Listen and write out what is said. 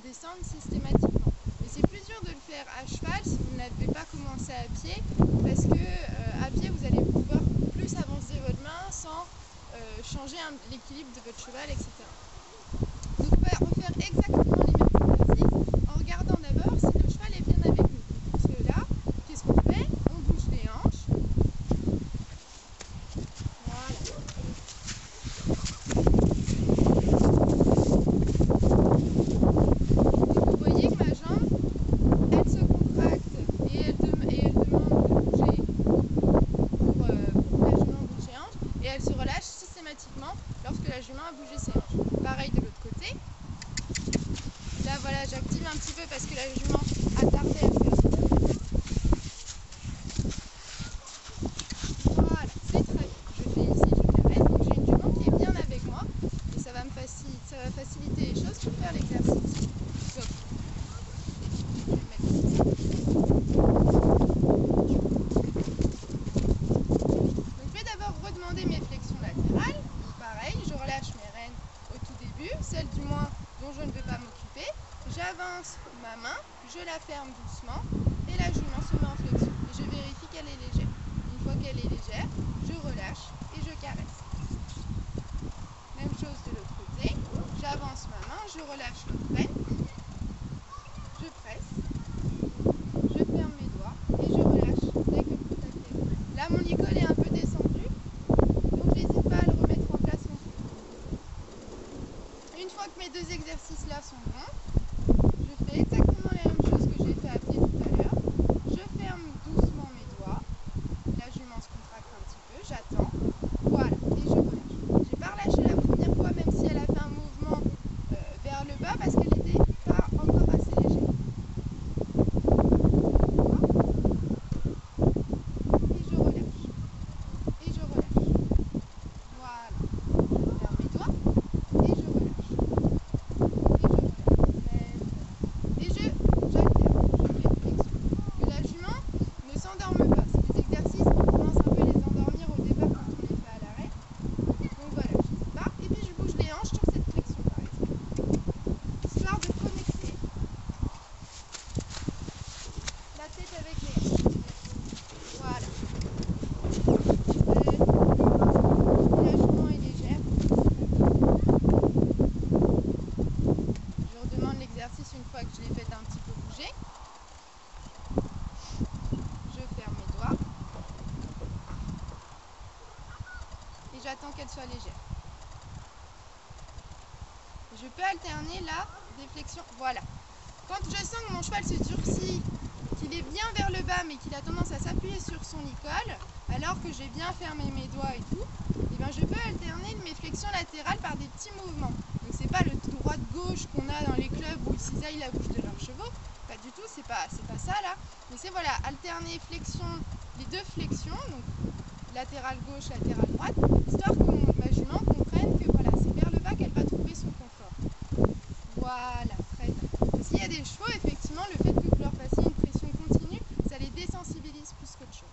descendre systématiquement. Mais c'est plus dur de le faire à cheval si vous n'avez pas commencé à pied, parce que à pied vous allez pouvoir plus avancer votre main sans changer l'équilibre de votre cheval, etc. Donc on va refaire exactement les mêmes exercices en regardant d'abord si le cheval est bien avec nous. Pour cela, qu'est-ce qu'on fait? On bouge les hanches. Voilà. Et vous voyez que ma jambe, elle se contracte et elle demande de bouger pour que la jument bouge ses hanches, et elle se relâche systématiquement lorsque la jument a bougé ses hanches. Pareil de l'autre côté. Là voilà, j'active un petit peu parce que la jument a tardé à faire. Voilà, c'est très bien. Je fais ici, je caresse, donc j'ai une jument qui est bien avec moi et ça va faciliter les choses pour faire l'exercice. Donc, je vais mettre ici. Donc je vais d'abord redemander mes flexions latérales. Donc pareil, je relâche mes rênes au tout début, celles du moins dont je ne vais pas m'occuper. J'avance ma main, je la ferme doucement et la jument se met en flexion. Et je vérifie qu'elle est légère. Une fois qu'elle est légère, je relâche et je caresse. Même chose de l'autre côté. J'avance ma main, je relâche l'autre rêne, je presse, je ferme mes doigts et je relâche dès que le contact est bon. Là, mon licol est un peu descendu, donc j'hésite pas à le remettre en place non plus. Une fois que mes deux exercices-là sont bons, je fais exactement la même chose que j'ai fait à pied tout à l'heure. Je ferme doucement mes doigts. La jument se contracte un petit peu. J'attends. Voilà. Et je relâche. J'ai pas relâché la première fois, même si elle a fait un mouvement vers le bas parce qu'elle n'était pas encore assez légère. Et je relâche. Et je relâche. Voilà. Je ferme mes doigts. Et je relâche. S'endorme pas. C'est des exercices qui commencent un peu à les endormir au départ quand on les fait à l'arrêt. Donc voilà, je ne sais pas. Et puis je bouge les hanches sur cette flexion par exemple. Histoire de connecter la tête avec les hanches. Voilà. Et la jument est légère. Je redemande l'exercice une fois que je l'ai fait un petit peu bouger. Et j'attends qu'elle soit légère. Je peux alterner là des flexions. Voilà. Quand je sens que mon cheval se durcit, qu'il est bien vers le bas mais qu'il a tendance à s'appuyer sur son licol, alors que j'ai bien fermé mes doigts et tout, et bien je peux alterner mes flexions latérales par des petits mouvements. Donc c'est pas le droite-gauche qu'on a dans les clubs où ils cisaillent la bouche de leurs chevaux. Pas du tout, c'est pas ça là. Mais c'est voilà, alterner les deux flexions, donc latérale gauche, latérale droite, histoire que ma jument comprenne que voilà, c'est vers le bas qu'elle va trouver son confort. Voilà, très bien. Parce qu'il y a des chevaux, effectivement, le fait que vous leur fassiez une pression continue, ça les désensibilise plus qu'autre chose.